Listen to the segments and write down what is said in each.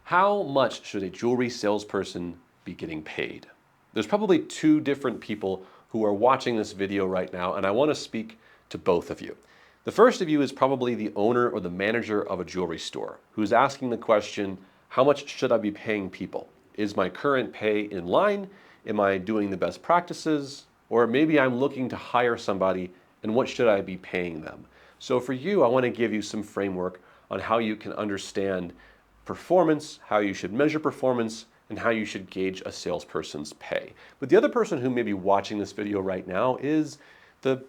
How much should a jewelry salesperson be getting paid? There's probably two different people who are watching this video right now, and I want to speak to both of you. The first of you is probably the owner or the manager of a jewelry store who's asking the question, how much should I be paying people? Is my current pay in line? Am I doing the best practices? Or maybe I'm looking to hire somebody, and what should I be paying them? So for you, I want to give you some framework on how you can understand performance, how you should measure performance, and how you should gauge a salesperson's pay. But the other person who may be watching this video right now is the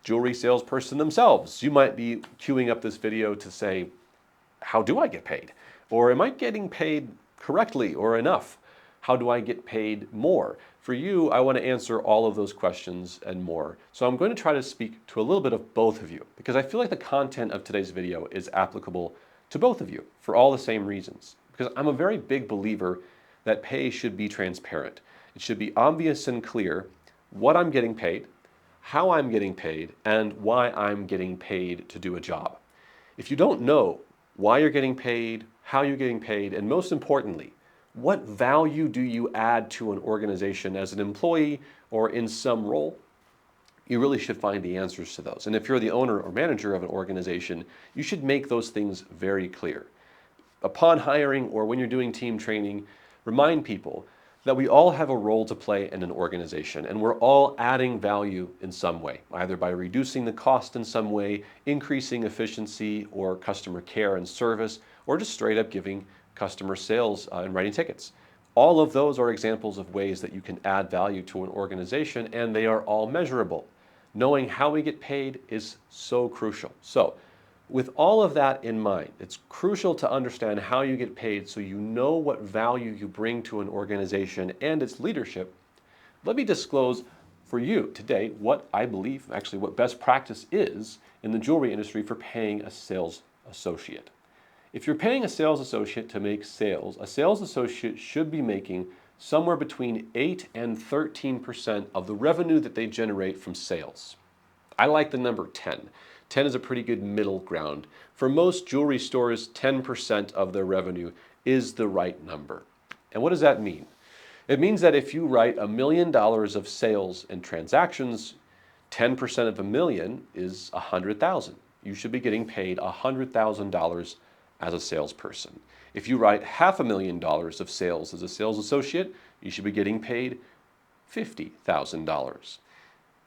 jewelry salesperson themselves. You might be queuing up this video to say, how do I get paid? Or am I getting paid correctly or enough? How do I get paid more? For you, I want to answer all of those questions and more. So I'm going to try to speak to a little bit of both of you because I feel like the content of today's video is applicable to both of you for all the same reasons. Because I'm a very big believer that pay should be transparent. It should be obvious and clear what I'm getting paid, how I'm getting paid, and why I'm getting paid to do a job. If you don't know why you're getting paid, how you're getting paid, and most importantly, what value do you add to an organization as an employee or in some role, you really should find the answers to those. And if you're the owner or manager of an organization, you should make those things very clear. Upon hiring or when you're doing team training, remind people that we all have a role to play in an organization and we're all adding value in some way, either by reducing the cost in some way, increasing efficiency or customer care and service, or just straight up giving customer sales and writing tickets. All of those are examples of ways that you can add value to an organization, and they are all measurable. Knowing how we get paid is so crucial. So with all of that in mind, it's crucial to understand how you get paid so you know what value you bring to an organization and its leadership. Let me disclose for you today what I believe, actually what best practice is in the jewelry industry for paying a sales associate. If you're paying a sales associate to make sales, a sales associate should be making somewhere between 8 and 13% of the revenue that they generate from sales. I like the number 10. 10 is a pretty good middle ground. For most jewelry stores, 10% of their revenue is the right number. And what does that mean? It means that if you write $1 million of sales and transactions, 10% of $1 million is $100,000. You should be getting paid $100,000 as a salesperson. If you write $500,000 of sales as a sales associate, you should be getting paid $50,000.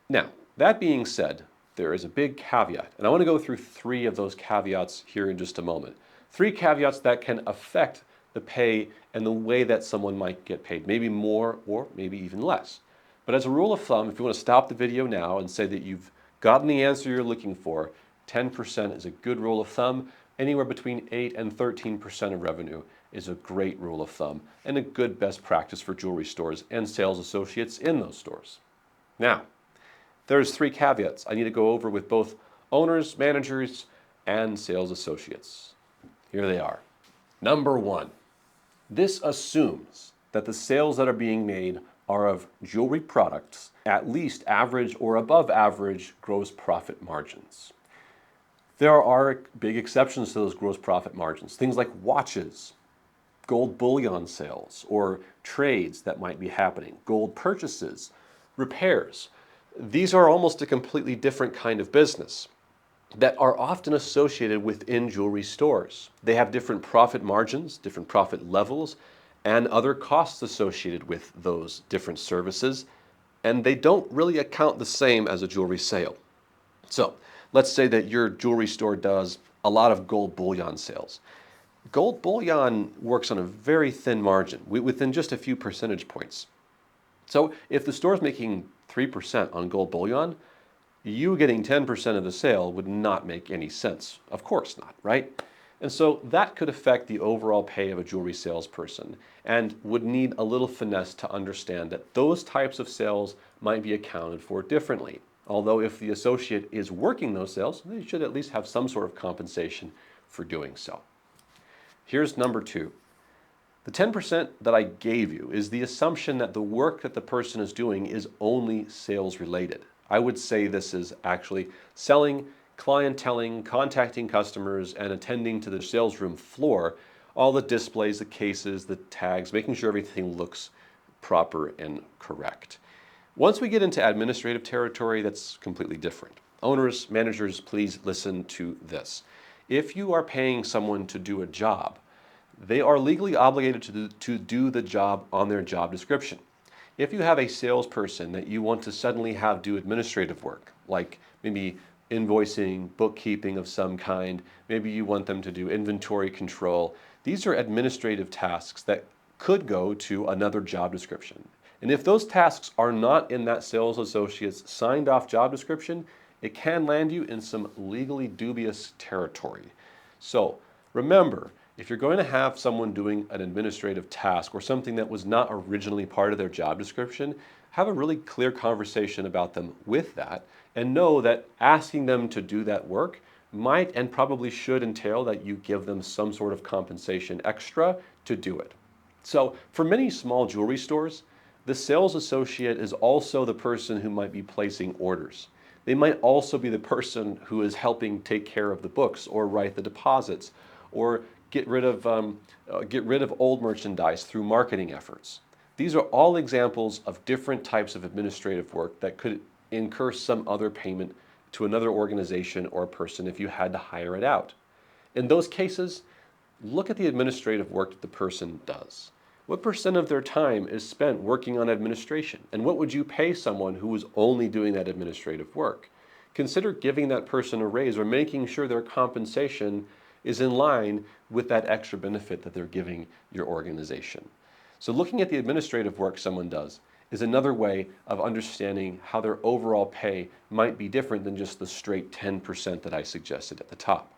Now, that being said, there is a big caveat, and I want to go through 3 of those caveats here in just a moment. 3 caveats that can affect the pay and the way that someone might get paid, maybe more or maybe even less. But as a rule of thumb, if you want to stop the video now and say that you've gotten the answer you're looking for, 10% is a good rule of thumb. Anywhere between 8 and 13% of revenue is a great rule of thumb and a good best practice for jewelry stores and sales associates in those stores. Now, there's 3 caveats I need to go over with both owners, managers, and sales associates. Here they are. Number 1, this assumes that the sales that are being made are of jewelry products at least average or above average gross profit margins. There are big exceptions to those gross profit margins. Things like watches, gold bullion sales, or trades that might be happening, gold purchases, repairs. These are almost a completely different kind of business that are often associated within jewelry stores. They have different profit margins, different profit levels, and other costs associated with those different services, and they don't really account the same as a jewelry sale. So, let's say that your jewelry store does a lot of gold bullion sales. Gold bullion works on a very thin margin, within just a few percentage points. So if the store is making 3% on gold bullion, you getting 10% of the sale would not make any sense. Of course not, right? And so that could affect the overall pay of a jewelry salesperson and would need a little finesse to understand that those types of sales might be accounted for differently. Although if the associate is working those sales, they should at least have some sort of compensation for doing so. Here's number 2. The 10% that I gave you is the assumption that the work that the person is doing is only sales related. I would say this is actually selling, clienteling, contacting customers, and attending to the sales room floor all the displays, the cases, the tags, making sure everything looks proper and correct. Once we get into administrative territory, that's completely different. Owners, managers, please listen to this. If you are paying someone to do a job, they are legally obligated to do the job on their job description. If you have a salesperson that you want to suddenly have do administrative work, like maybe invoicing, bookkeeping of some kind, maybe you want them to do inventory control, these are administrative tasks that could go to another job description. And if those tasks are not in that sales associate's signed off job description, it can land you in some legally dubious territory. So remember, if you're going to have someone doing an administrative task or something that was not originally part of their job description, have a really clear conversation about them with that, and know that asking them to do that work might and probably should entail that you give them some sort of compensation extra to do it. So for many small jewelry stores, the sales associate is also the person who might be placing orders. They might also be the person who is helping take care of the books or write the deposits or get rid of old merchandise through marketing efforts. These are all examples of different types of administrative work that could incur some other payment to another organization or person if you had to hire it out. In those cases, look at the administrative work that the person does. What percent of their time is spent working on administration? And what would you pay someone who was only doing that administrative work? Consider giving that person a raise or making sure their compensation is in line with that extra benefit that they're giving your organization. So looking at the administrative work someone does is another way of understanding how their overall pay might be different than just the straight 10% that I suggested at the top.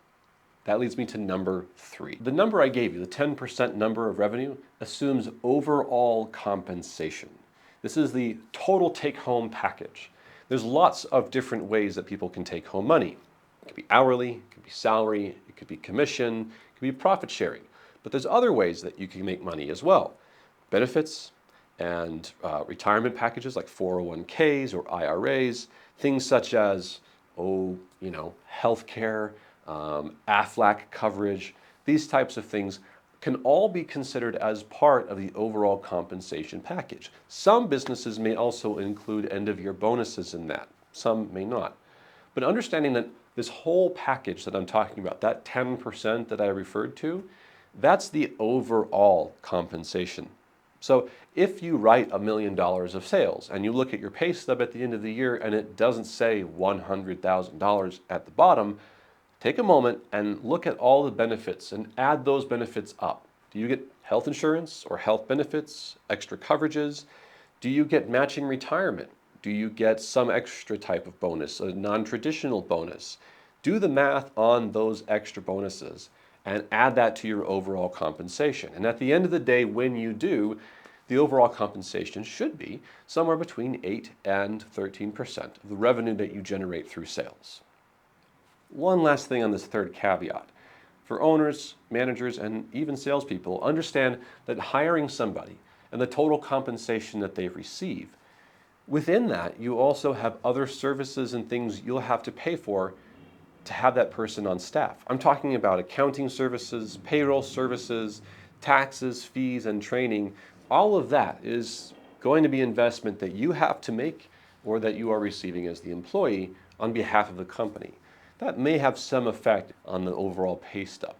That leads me to number 3. The number I gave you, the 10% number of revenue, assumes overall compensation. This is the total take-home package. There's lots of different ways that people can take home money. It could be hourly, it could be salary, it could be commission, it could be profit sharing. But there's other ways that you can make money as well. Benefits and retirement packages like 401ks or IRAs, things such as, healthcare, AFLAC coverage, these types of things can all be considered as part of the overall compensation package. Some businesses may also include end-of-year bonuses in that. Some may not. But understanding that this whole package that I'm talking about, that 10% that I referred to, that's the overall compensation. So if you write $1 million of sales and you look at your pay stub at the end of the year and it doesn't say $100,000 at the bottom, take a moment and look at all the benefits and add those benefits up. Do you get health insurance or health benefits, extra coverages? Do you get matching retirement? Do you get some extra type of bonus, a non-traditional bonus? Do the math on those extra bonuses and add that to your overall compensation. And at the end of the day, when you do, the overall compensation should be somewhere between 8 and 13% of the revenue that you generate through sales. One last thing on this third caveat. For owners, managers, and even salespeople, understand that hiring somebody and the total compensation that they receive, within that, you also have other services and things you'll have to pay for to have that person on staff. I'm talking about accounting services, payroll services, taxes, fees, and training. All of that is going to be investment that you have to make or that you are receiving as the employee on behalf of the company. That may have some effect on the overall pay stub,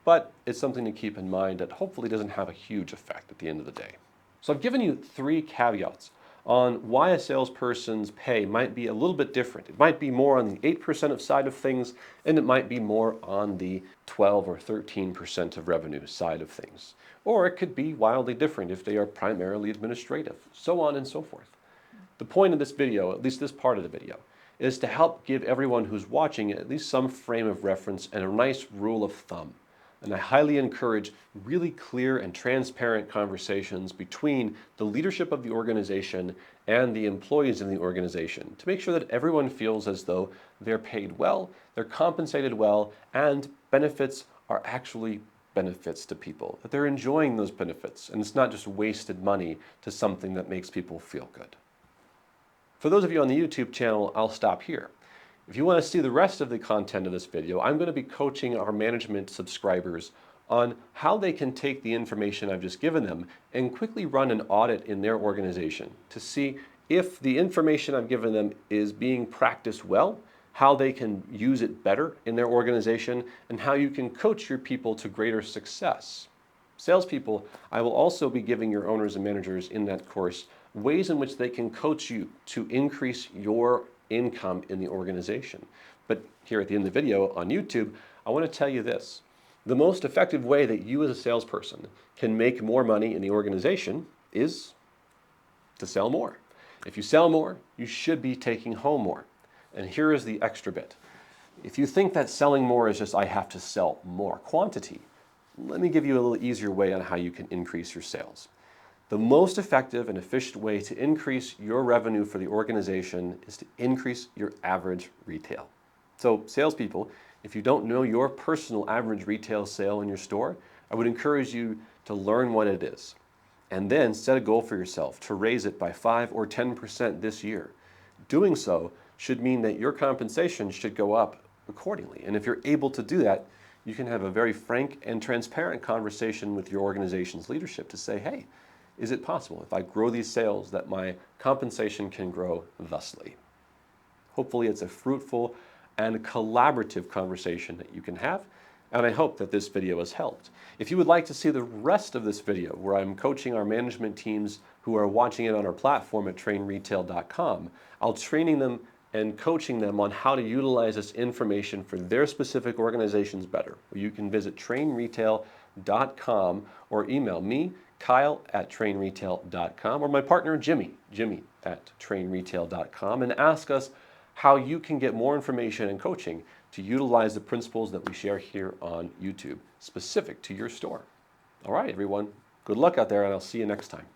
but it's something to keep in mind that hopefully doesn't have a huge effect at the end of the day. So I've given you 3 caveats on why a salesperson's pay might be a little bit different. It might be more on the 8% side of things, and it might be more on the 12 or 13% of revenue side of things. Or it could be wildly different if they are primarily administrative, so on and so forth. The point of this video, at least this part of the video, is to help give everyone who's watching at least some frame of reference and a nice rule of thumb. And I highly encourage really clear and transparent conversations between the leadership of the organization and the employees in the organization to make sure that everyone feels as though they're paid well, they're compensated well, and benefits are actually benefits to people, that they're enjoying those benefits, and it's not just wasted money to something that makes people feel good. For those of you on the YouTube channel, I'll stop here. If you want to see the rest of the content of this video, I'm going to be coaching our management subscribers on how they can take the information I've just given them and quickly run an audit in their organization to see if the information I've given them is being practiced well, how they can use it better in their organization, and how you can coach your people to greater success. Salespeople, I will also be giving your owners and managers in that course ways in which they can coach you to increase your income in the organization. But here at the end of the video on YouTube, I want to tell you this. The most effective way that you as a salesperson can make more money in the organization is to sell more. If you sell more, you should be taking home more. And here is the extra bit. If you think that selling more is just I have to sell more quantity, let me give you a little easier way on how you can increase your sales. The most effective and efficient way to increase your revenue for the organization is to increase your average retail. So salespeople, if you don't know your personal average retail sale in your store, I would encourage you to learn what it is. And then set a goal for yourself to raise it by 5 or 10% this year. Doing so should mean that your compensation should go up accordingly. And if you're able to do that, you can have a very frank and transparent conversation with your organization's leadership to say, hey, is it possible if I grow these sales that my compensation can grow thusly? Hopefully it's a fruitful and collaborative conversation that you can have, and I hope that this video has helped. If you would like to see the rest of this video where I'm coaching our management teams who are watching it on our platform at trainretail.com, I'll training them and coaching them on how to utilize this information for their specific organizations better. You can visit trainretail.com or email me, Kyle at trainretail.com, or my partner Jimmy at trainretail.com, and ask us how you can get more information and coaching to utilize the principles that we share here on YouTube, specific to your store. All right, everyone, good luck out there, and I'll see you next time.